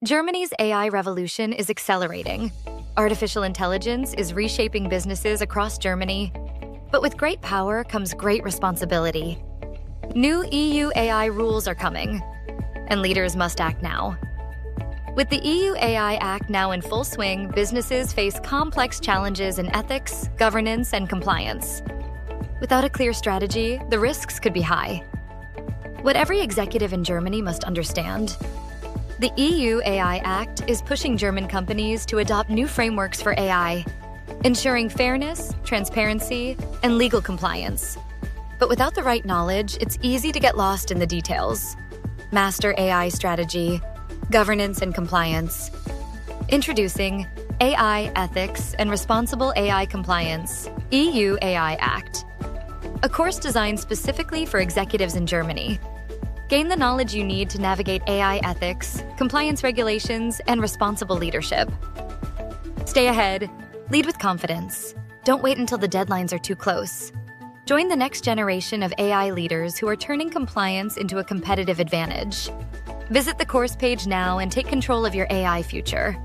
Germany's AI revolution is accelerating. Artificial intelligence is reshaping businesses across Germany. But with great power comes great responsibility. New EU AI rules are coming, and leaders must act now. With the EU AI Act now in full swing, businesses face complex challenges in ethics, governance, and compliance. Without a clear strategy, the risks could be high. What every executive in Germany must understand: the EU AI Act is pushing German companies to adopt new frameworks for AI, ensuring fairness, transparency, and legal compliance. But without the right knowledge, it's easy to get lost in the details. Master AI strategy, governance and compliance. Introducing AI Ethics and Responsible AI Compliance, EU AI Act. A course designed specifically for executives in Germany. Gain the knowledge you need to navigate AI ethics, compliance regulations, and responsible leadership. Stay ahead. Lead with confidence. Don't wait until the deadlines are too close. Join the next generation of AI leaders who are turning compliance into a competitive advantage. Visit the course page now and take control of your AI future.